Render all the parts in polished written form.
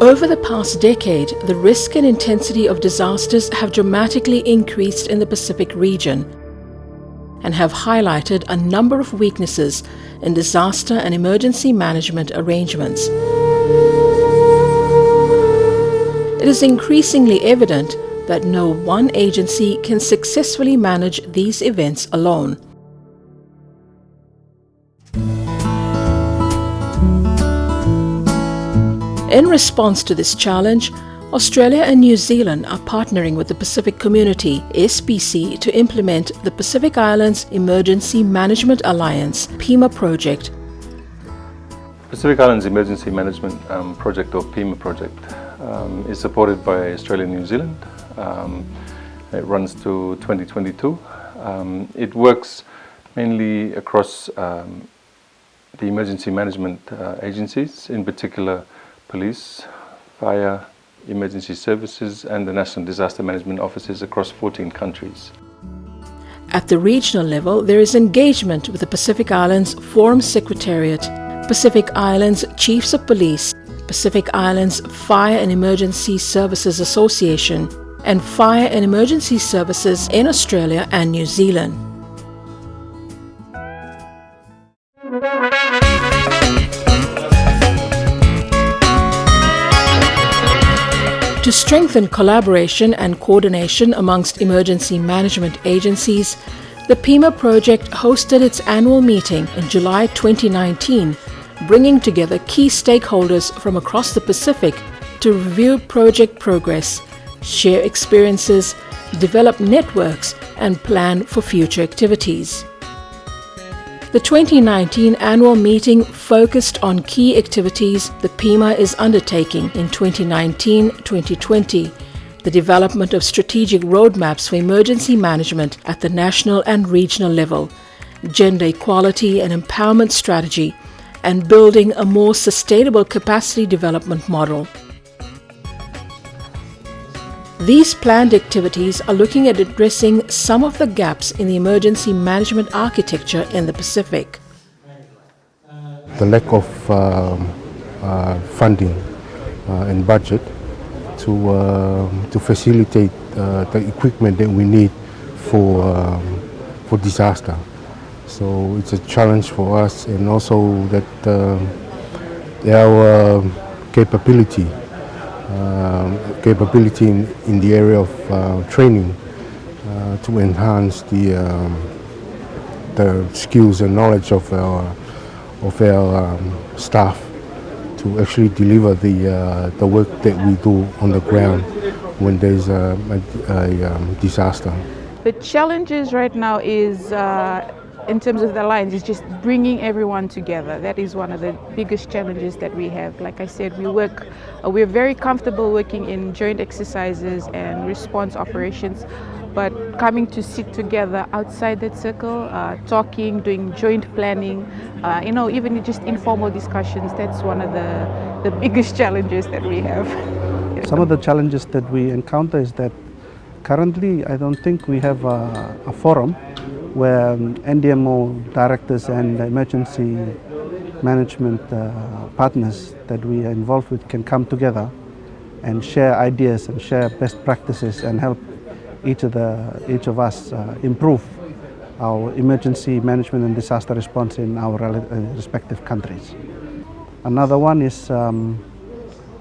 Over the past decade, the risk and intensity of disasters have dramatically increased in the Pacific region and have highlighted a number of weaknesses in disaster and emergency management arrangements. It is increasingly evident that no one agency can successfully manage these events alone. In response to this challenge, Australia and New Zealand are partnering with the Pacific Community (SPC) to implement the Pacific Islands Emergency Management Alliance PIEMA Project. Pacific Islands Emergency Management Project, or PIEMA Project, is supported by Australia and New Zealand. It runs to 2022. It works mainly across the emergency management agencies, in particular police, fire, emergency services and the National Disaster Management Offices across 14 countries. At the regional level, there is engagement with the Pacific Islands Forum Secretariat, Pacific Islands Chiefs of Police, Pacific Islands Fire and Emergency Services Association, and Fire and Emergency Services in Australia and New Zealand. To strengthen collaboration and coordination amongst emergency management agencies, the PIEMA Project hosted its annual meeting in July 2019, bringing together key stakeholders from across the Pacific to review project progress, share experiences, develop networks, and plan for future activities. The 2019 annual meeting focused on key activities the PIEMA is undertaking in 2019-2020, the development of strategic roadmaps for emergency management at the national and regional level, gender equality and empowerment strategy, and building a more sustainable capacity development model. These planned activities are looking at addressing some of the gaps in the emergency management architecture in the Pacific. The lack of funding and budget to facilitate the equipment that we need for disaster. So it's a challenge for us, and also that our capability in the area of training to enhance the skills and knowledge of our staff to actually deliver the work that we do on the ground when there's a disaster. The challenges right now is in terms of the alliance, is just bringing everyone together. That is one of the biggest challenges that we have. Like I said, we're very comfortable working in joint exercises and response operations, but coming to sit together outside that circle, talking, doing joint planning, even just informal discussions, that's one of the biggest challenges that we have. Some of the challenges that we encounter is that currently I don't think we have a forum where NDMO directors and emergency management partners that we are involved with can come together and share ideas and share best practices and help each of us improve our emergency management and disaster response in our respective countries. Another one is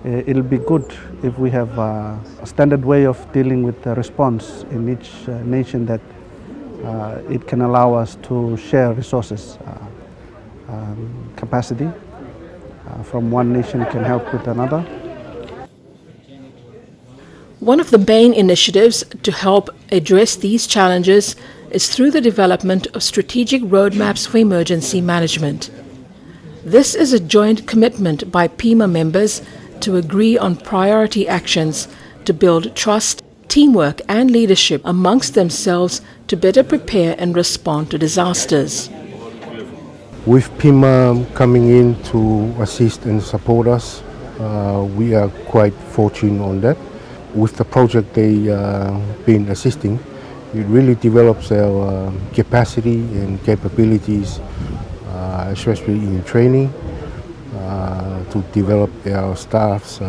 it'll be good if we have a standard way of dealing with the response in each nation that it can allow us to share resources, capacity from one nation can help with another. One of the main initiatives to help address these challenges is through the development of strategic roadmaps for emergency management. This is a joint commitment by PIEMA members to agree on priority actions to build trust, teamwork and leadership amongst themselves to better prepare and respond to disasters. With PIEMA coming in to assist and support us, we are quite fortunate on that. With the project they been assisting, it really develops our capacity and capabilities, especially in training, to develop our staff's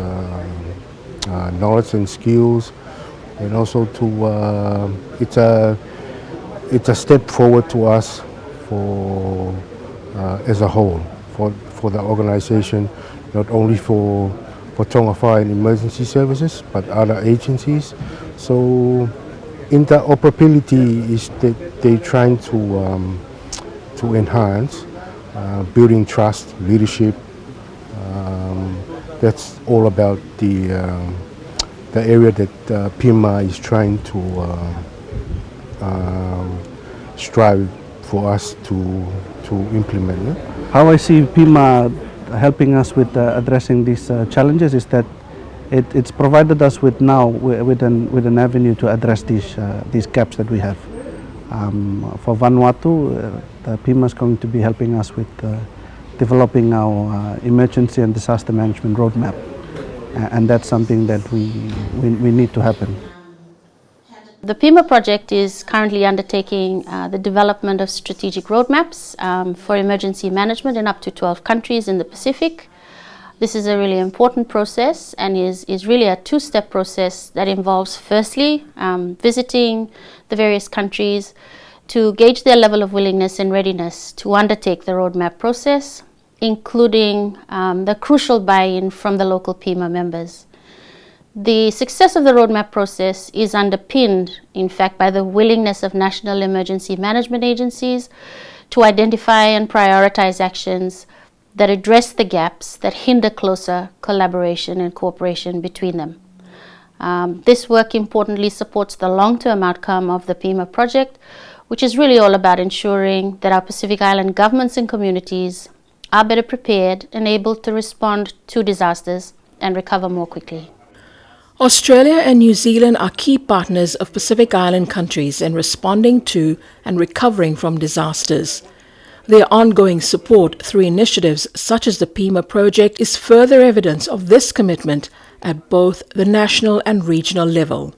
knowledge and skills, and also to it's a step forward to us for as a whole for the organization, not only for Tonga Fire and Emergency Services but other agencies. So interoperability is that they're trying to enhance building trust, leadership. That's all about the area that PIEMA is trying to strive for us to implement. Yeah? How I see PIEMA helping us with addressing these challenges is that it's provided us with now with an avenue to address these gaps that we have. For Vanuatu, the PIEMA is going to be helping us with developing our emergency and disaster management roadmap, and that's something that we need to happen. The PIEMA project is currently undertaking the development of strategic roadmaps for emergency management in up to 12 countries in the Pacific. This is a really important process and is really a two-step process that involves firstly visiting the various countries to gauge their level of willingness and readiness to undertake the roadmap process, including the crucial buy-in from the local PIEMA members. The success of the roadmap process is underpinned, in fact, by the willingness of national emergency management agencies to identify and prioritize actions that address the gaps that hinder closer collaboration and cooperation between them. This work importantly supports the long-term outcome of the PIEMA project, which is really all about ensuring that our Pacific Island governments and communities are better prepared and able to respond to disasters and recover more quickly. Australia and New Zealand are key partners of Pacific Island countries in responding to and recovering from disasters. Their ongoing support through initiatives such as the PIEMA project is further evidence of this commitment at both the national and regional level.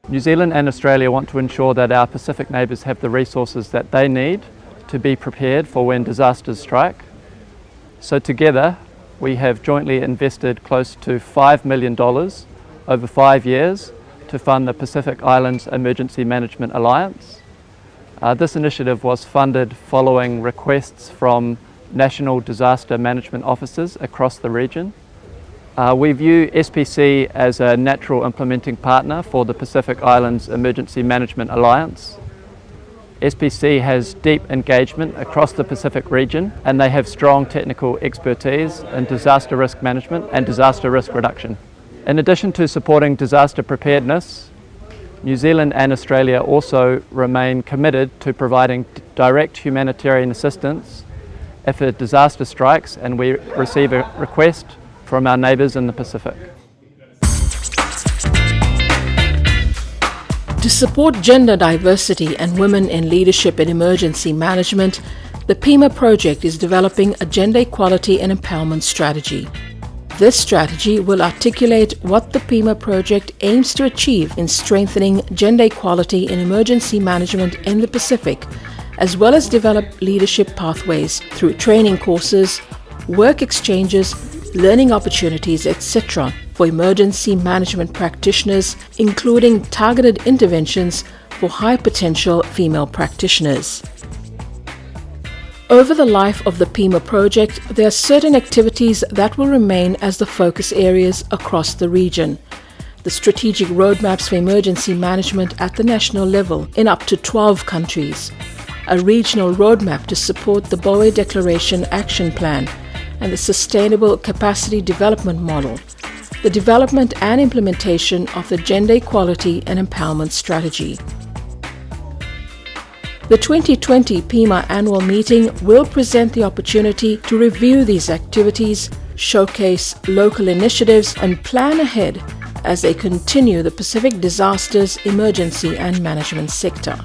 New Zealand and Australia want to ensure that our Pacific neighbours have the resources that they need to be prepared for when disasters strike. So together, we have jointly invested close to $5 million over 5 years to fund the Pacific Islands Emergency Management Alliance. This initiative was funded following requests from national disaster management officers across the region. We view SPC as a natural implementing partner for the Pacific Islands Emergency Management Alliance. SPC has deep engagement across the Pacific region, and they have strong technical expertise in disaster risk management and disaster risk reduction. In addition to supporting disaster preparedness, New Zealand and Australia also remain committed to providing direct humanitarian assistance if a disaster strikes and we receive a request from our neighbours in the Pacific. To support gender diversity and women in leadership in emergency management, the PIEMA project is developing a gender equality and empowerment strategy. This strategy will articulate what the PIEMA project aims to achieve in strengthening gender equality in emergency management in the Pacific, as well as develop leadership pathways through training courses, work exchanges, learning opportunities, etc. for emergency management practitioners, including targeted interventions for high potential female practitioners. Over the life of the PIEMA project, there are certain activities that will remain as the focus areas across the region. The strategic roadmaps for emergency management at the national level in up to 12 countries, a regional roadmap to support the Boe Declaration Action Plan, and the Sustainable Capacity Development Model, the development and implementation of the Gender Equality and Empowerment Strategy. The 2020 PIEMA Annual Meeting will present the opportunity to review these activities, showcase local initiatives, and plan ahead as they continue the Pacific disasters, emergency and management sector.